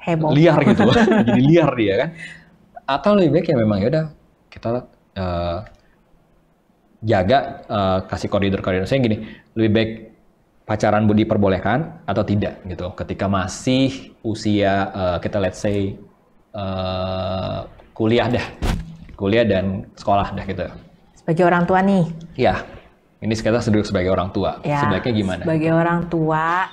heboh, liar gitu. Jadi liar dia kan. Atau lebih baik ya memang yaudah kita jaga, kasih koridor. Saya gini, lebih baik pacaran diperbolehkan atau tidak gitu ketika masih usia kita let's say kuliah dan sekolah dah gitu. Sebagai orang tua nih. Ya, ini kita duduk sebagai orang tua. Ya, sebaiknya gimana? Sebagai orang tua,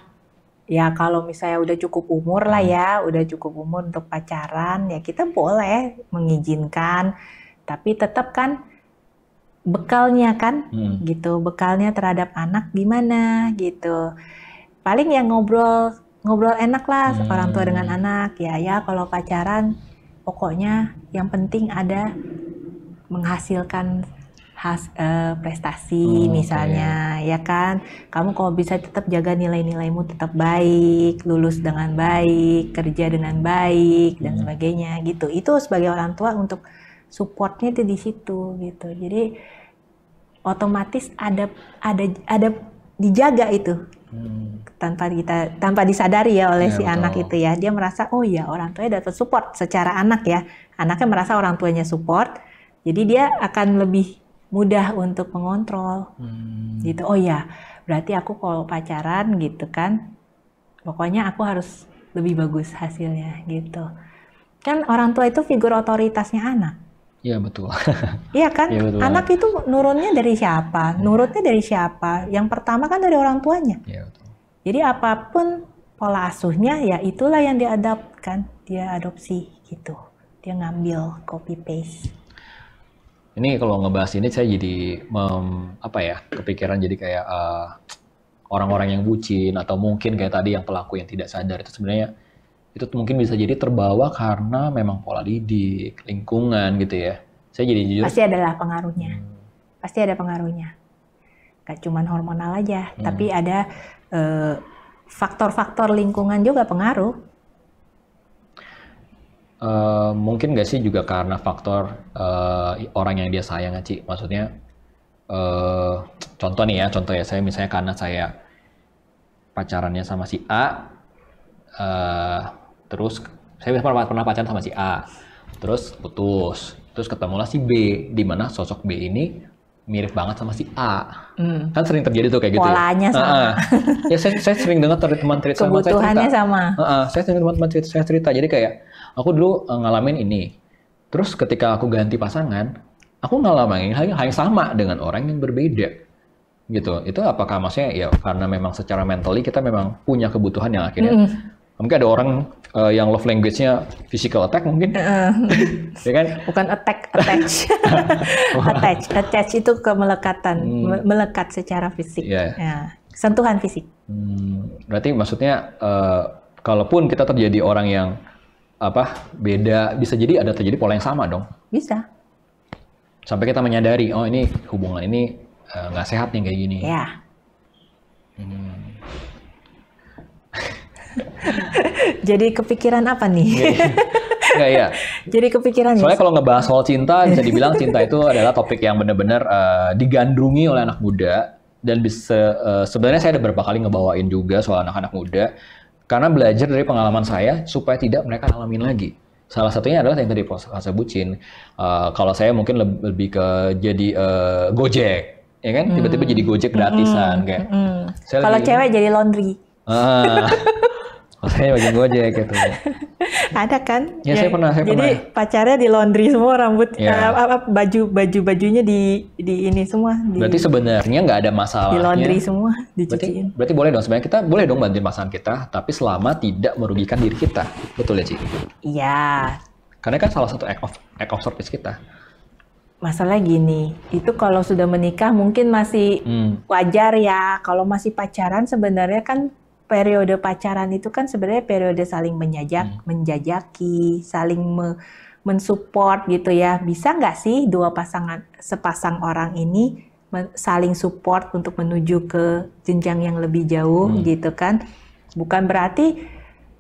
ya kalau misalnya udah cukup umur lah ya, udah cukup umur untuk pacaran, ya kita boleh mengizinkan. Tapi tetap kan bekalnya kan, gitu. Bekalnya terhadap anak gimana gitu. Paling yang ngobrol enak lah orang tua dengan anak. Ya kalau pacaran pokoknya yang penting ada menghasilkan prestasi misalnya, ya kan. Kamu kalau bisa tetap jaga nilai-nilaimu tetap baik, lulus dengan baik, kerja dengan baik dan sebagainya gitu. Itu sebagai orang tua untuk supportnya itu di situ gitu. Jadi otomatis ada dijaga itu. Tanpa disadari ya oleh si anak itu ya. Dia merasa oh ya orang tuanya dapat support secara anak ya. Anaknya merasa orang tuanya support. Jadi dia akan lebih mudah untuk mengontrol gitu. Oh ya, berarti aku kalau pacaran gitu kan, pokoknya aku harus lebih bagus hasilnya gitu. Kan orang tua itu figur otoritasnya anak. Iya betul. Iya kan, ya, betul. Anak itu nurunnya dari siapa? Nurutnya dari siapa? Yang pertama kan dari orang tuanya. Ya, betul. Jadi apapun pola asuhnya ya itulah yang dia adaptkan, dia adopsi gitu. Dia ngambil copy paste. Ini kalau ngebahas ini saya jadi kepikiran jadi kayak orang-orang yang bucin atau mungkin kayak tadi yang pelaku yang tidak sadar itu sebenarnya itu mungkin bisa jadi terbawa karena memang pola didik, lingkungan gitu ya. Saya jadi jujur. Pasti adalah pengaruhnya. Pasti ada pengaruhnya. Gak cuma hormonal aja, tapi ada faktor-faktor lingkungan juga pengaruh. Mungkin nggak sih juga karena faktor orang yang dia sayang, Ci. Maksudnya contoh ya saya misalnya karena saya pacarannya sama si A, terus saya pernah pacaran sama si A, terus putus, terus ketemulah si B, di mana sosok B ini mirip banget sama si A. Kan sering terjadi tuh kayak gitu. Polanya sama. Ya saya sering dengar dari teman cerita. Kebutuhannya sama. Saya sering teman saya cerita. Jadi kayak aku dulu ngalamin ini. Terus ketika aku ganti pasangan, aku ngalamin hal yang sama dengan orang yang berbeda. Gitu. Itu apakah maksudnya ya karena memang secara mentally kita memang punya kebutuhan yang akhirnya mungkin ada orang yang love language-nya physical attack mungkin. Ya kan? Bukan attach. Attach itu kemelekatan, melekat secara fisik. Ya, sentuhan fisik. Berarti maksudnya kalaupun kita terjadi orang yang beda, bisa jadi ada terjadi pola yang sama dong. Bisa. Sampai kita menyadari, oh ini hubungan ini nggak sehat nih kayak gini. Ya. Jadi kepikiran apa nih? Nggak ya. Jadi kepikiran. Soalnya kalau ngebahas soal cinta, bisa dibilang cinta itu adalah topik yang benar-benar digandrungi oleh anak muda. Dan bisa sebenarnya saya ada beberapa kali ngebawain juga soal anak-anak muda. Karena belajar dari pengalaman saya supaya tidak mereka alamin lagi. Salah satunya adalah yang tadi fase bucin. Kalau saya mungkin lebih ke jadi Gojek, ya kan? Tiba-tiba jadi Gojek gratisan kayak. Kalau cewek jadi laundry. Saya bagi Gojek gitu. Ada kan? Ya, saya pernah. Jadi pacarnya di laundry semua, baju-bajunya di ini semua. Berarti sebenarnya nggak ada masalahnya. Di laundry semua, dicuciin. Berarti boleh dong, sebenarnya kita boleh dong bantuin pasangan kita, tapi selama tidak merugikan diri kita. Betul ya, Ci? Iya. Karena kan salah satu act of service kita. Masalah gini, itu kalau sudah menikah mungkin masih wajar ya. Kalau masih pacaran sebenarnya kan periode pacaran itu kan sebenarnya periode saling menjajaki, saling mensupport gitu ya. Bisa nggak sih sepasang orang ini saling support untuk menuju ke jenjang yang lebih jauh gitu kan? Bukan berarti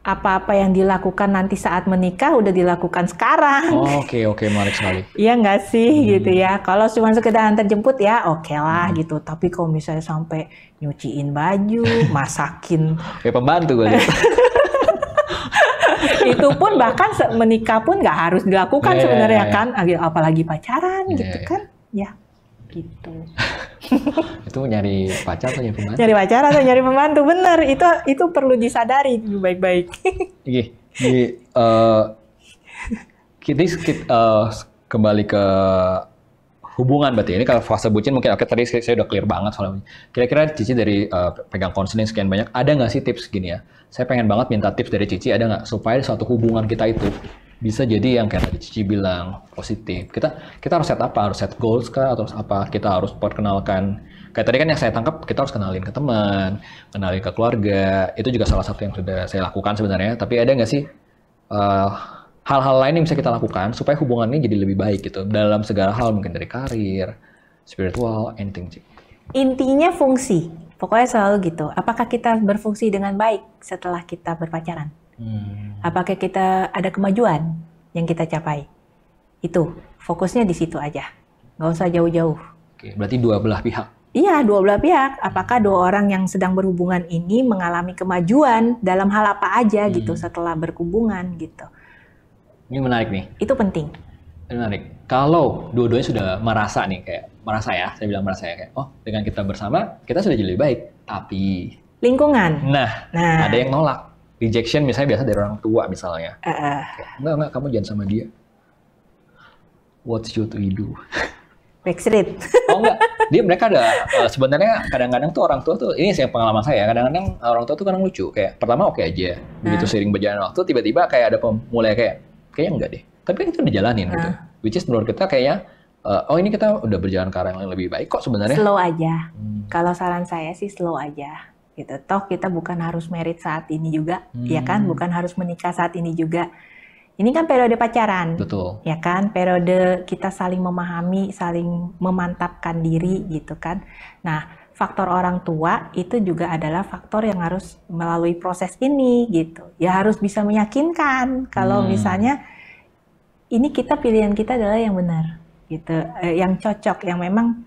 apa-apa yang dilakukan nanti saat menikah udah dilakukan sekarang. Oh, oke, menarik sekali. Iya nggak sih gitu ya. Kalau cuma sekedar antar jemput ya oke lah gitu. Tapi kalau misalnya sampai nyuciin baju, masakin. Kayak pembantu gue lihat. Itu pun bahkan menikah pun nggak harus dilakukan sebenarnya kan. Apalagi pacaran gitu kan. Ya gitu. Itu nyari pacar atau nyari pembantu? Nyari pacar atau nyari pembantu, bener. Itu perlu disadari baik-baik. Kita kembali ke hubungan berarti. Ini kalau fase bucin mungkin tadi saya udah clear banget soalnya. Kira-kira Cici dari pegang konseling sekian banyak, ada nggak sih tips gini ya? Saya pengen banget minta tips dari Cici, ada nggak? Supaya suatu hubungan kita itu bisa jadi yang kayak tadi Cici bilang positif. Kita harus set apa? Harus set goals kah atau apa? Kita harus perkenalkan. Kayak tadi kan yang saya tangkap, kita harus kenalin ke teman, kenalin ke keluarga. Itu juga salah satu yang sudah saya lakukan sebenarnya. Tapi ada nggak sih hal-hal lain yang bisa kita lakukan supaya hubungannya jadi lebih baik gitu dalam segala hal, mungkin dari karir, spiritual, anything sih. Intinya fungsi. Pokoknya selalu gitu. Apakah kita berfungsi dengan baik setelah kita berpacaran? Apakah kita ada kemajuan yang kita capai? Itu fokusnya di situ aja, nggak usah jauh-jauh. Oke, berarti dua belah pihak. Iya, dua belah pihak. Apakah dua orang yang sedang berhubungan ini mengalami kemajuan dalam hal apa aja gitu setelah berhubungan gitu? Ini menarik nih. Itu penting. Ini menarik. Kalau dua-duanya sudah merasa nih, kayak merasa ya, saya bilang merasa ya, kayak oh dengan kita bersama kita sudah jadi lebih baik. Tapi lingkungan. Nah, ada yang nolak. Rejection misalnya biasa dari orang tua misalnya. Kayak, enggak, kamu jangan sama dia. What should we do? Backstreet. Oh enggak, mereka ada sebenarnya kadang-kadang tuh orang tua tuh, ini sih pengalaman saya, kadang-kadang orang tua tuh kadang lucu, kayak pertama oke aja, begitu sering berjalan waktu tiba-tiba kayak ada mulai kayaknya enggak deh, tapi kan itu dijalanin gitu, which is menurut kita kayaknya oh ini kita udah berjalan ke arah yang lebih baik kok sebenarnya. Slow aja, kalau saran saya sih slow aja. Gitu. Toh kita bukan harus married saat ini juga, ya kan? Bukan harus menikah saat ini juga. Ini kan periode pacaran, betul. Ya kan? Periode kita saling memahami, saling memantapkan diri, gitu kan? Nah, faktor orang tua itu juga adalah faktor yang harus melalui proses ini, gitu. Ya harus bisa meyakinkan kalau misalnya ini pilihan kita adalah yang benar, gitu, yang cocok, yang memang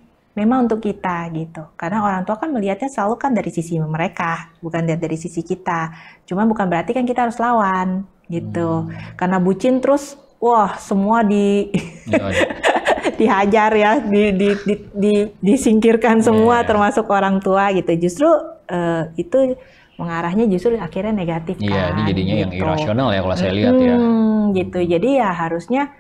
untuk kita gitu. Karena orang tua kan melihatnya selalu kan dari sisi mereka, bukan dari sisi kita. Cuma bukan berarti kan kita harus lawan gitu. Karena bucin terus, wah semua dihajar ya, disingkirkan semua termasuk orang tua gitu. Justru itu mengarahnya justru akhirnya negatif kan. Iya, ini jadinya gitu. Yang irasional ya kalau saya lihat ya. Gitu. Jadi ya harusnya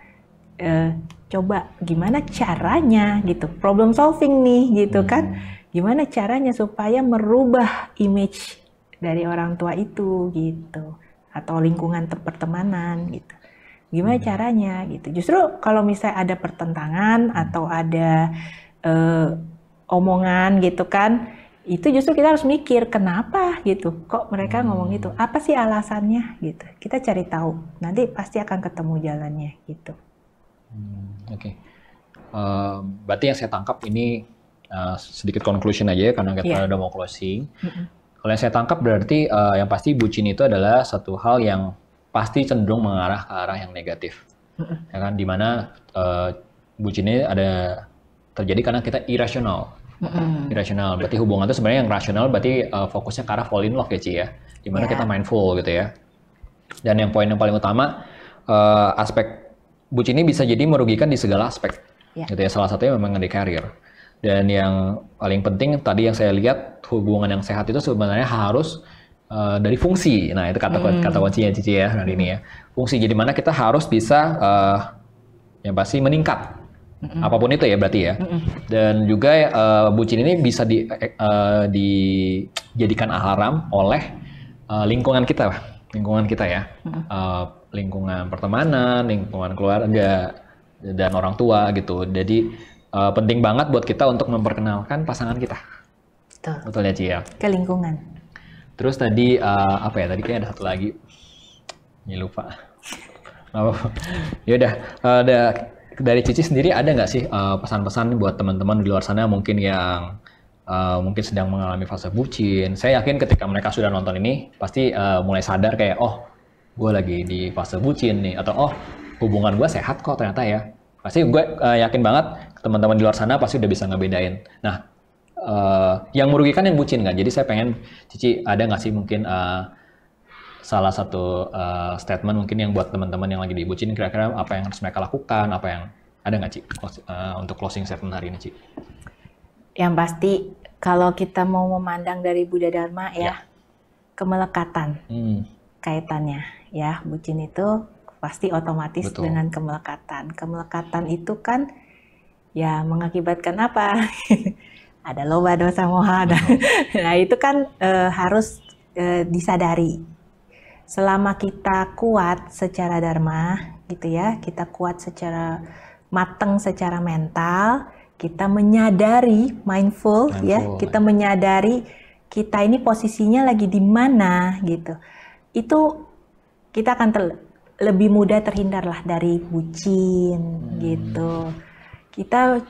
coba gimana caranya gitu, problem solving nih gitu kan, gimana caranya supaya merubah image dari orang tua itu gitu, atau lingkungan pertemanan gitu, gimana caranya gitu. Justru kalau misalnya ada pertentangan atau ada omongan gitu kan, itu justru kita harus mikir kenapa gitu, kok mereka ngomong gitu, apa sih alasannya gitu, kita cari tahu, nanti pasti akan ketemu jalannya gitu. Oke. Berarti yang saya tangkap ini sedikit conclusion aja ya, karena kita udah mau closing. Kalau yang saya tangkap berarti yang pasti bucin itu adalah satu hal yang pasti cenderung mengarah ke arah yang negatif. Ya kan, dimana bucin ini ada terjadi karena kita irasional. Irasional, berarti hubungan itu sebenarnya yang rasional berarti fokusnya ke arah fall in love ya Ci ya. Dimana kita mindful gitu ya. Dan yang poin yang paling utama, aspek bucin ini bisa jadi merugikan di segala aspek, gitu ya. Salah satunya memang di karir. Dan yang paling penting tadi yang saya lihat, hubungan yang sehat itu sebenarnya harus dari fungsi. Nah itu kata kuncinya Cici ya hari ini ya. Fungsi, jadi mana kita harus bisa yang pasti meningkat, apapun itu ya berarti ya. Dan juga bucin ini bisa dijadikan alarm oleh lingkungan kita ya. Lingkungan pertemanan, lingkungan keluarga, dan orang tua gitu. Jadi penting banget buat kita untuk memperkenalkan pasangan kita. Betul ya Ci ya? Ke lingkungan. Terus tadi apa ya? Tadi kayaknya ada satu lagi. Ini lupa. Yaudah, dari Cici sendiri ada nggak sih pesan-pesan buat teman-teman di luar sana mungkin yang mungkin sedang mengalami fase bucin? Saya yakin ketika mereka sudah nonton ini pasti mulai sadar kayak gue lagi di fase bucin nih, atau hubungan gue sehat kok ternyata ya. Pasti gue yakin banget teman-teman di luar sana pasti udah bisa ngebedain. Nah, yang merugikan yang bucin nggak? Jadi saya pengen Cici ada nggak sih mungkin salah satu statement mungkin yang buat teman-teman yang lagi di bucin, kira-kira apa yang harus mereka lakukan, apa yang ada nggak Ci untuk closing statement hari ini Ci? Yang pasti kalau kita mau memandang dari Buddha Dharma ya. Kemelekatan kaitannya. Ya, bucin itu pasti otomatis dengan kemelekatan. Kemelekatan itu kan ya mengakibatkan apa? Ada loba, dosa, moha. Nah itu kan harus disadari. Selama kita kuat secara dharma gitu ya, kita kuat secara matang secara mental, kita menyadari mindful ya, kita menyadari kita ini posisinya lagi di mana gitu. Itu kita akan lebih mudah terhindar lah dari bucin gitu. Kita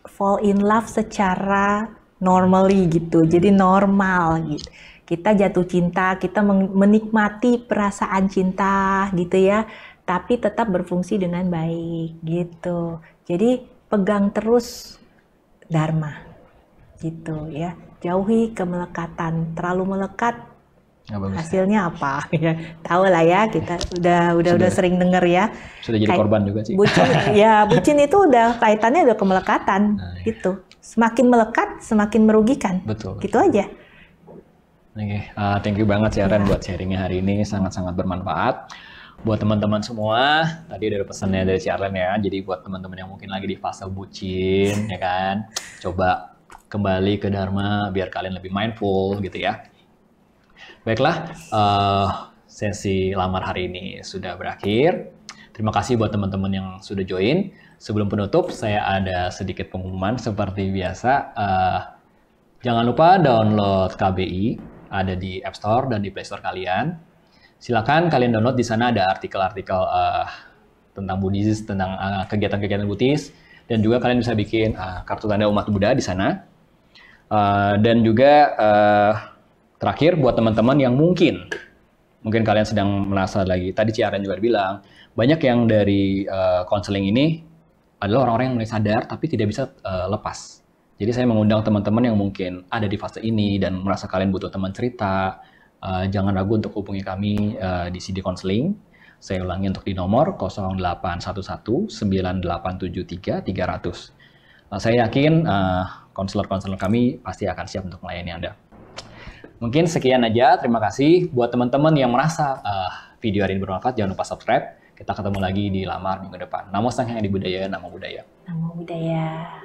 fall in love secara normally gitu, jadi normal gitu. Kita jatuh cinta, kita menikmati perasaan cinta gitu ya, tapi tetap berfungsi dengan baik gitu. Jadi pegang terus dharma gitu ya. Jauhi kemelekatan, terlalu melekat hasilnya apa ya? Tahu lah ya, kita udah sering dengar ya. Sudah jadi korban juga sih. Bucin itu udah kaitannya udah kemelekatan gitu. Semakin melekat, semakin merugikan. Betul. Gitu aja. Oke, thank you banget Ren buat sharingnya hari ini, sangat-sangat bermanfaat. Buat teman-teman semua, tadi ada pesannya dari Ren ya, jadi buat teman-teman yang mungkin lagi di fase bucin, ya kan, coba kembali ke Dharma biar kalian lebih mindful gitu ya. Baiklah, sesi lamar hari ini sudah berakhir. Terima kasih buat teman-teman yang sudah join. Sebelum penutup, saya ada sedikit pengumuman seperti biasa. Jangan lupa download KBI. Ada di App Store dan di Play Store kalian. Silakan kalian download, di sana ada artikel-artikel tentang Buddhis, tentang kegiatan-kegiatan Buddhis, dan juga kalian bisa bikin kartu tanda umat Buddha di sana. Dan juga terakhir buat teman-teman yang mungkin kalian sedang merasa lagi, tadi Ren juga bilang, banyak yang dari konseling ini adalah orang-orang yang mulai sadar tapi tidak bisa lepas. Jadi saya mengundang teman-teman yang mungkin ada di fase ini dan merasa kalian butuh teman cerita, jangan ragu untuk hubungi kami di CD Counseling. Saya ulangi untuk di nomor 0811 9873 300. Saya yakin konselor-konselor kami pasti akan siap untuk melayani Anda. Mungkin sekian aja, terima kasih. Buat teman-teman yang merasa video hari ini bermanfaat, jangan lupa subscribe. Kita ketemu lagi di Lamar minggu depan. Namo Sang Hyang Adi Budaya, Namo Buddhaya. Namo Buddhaya.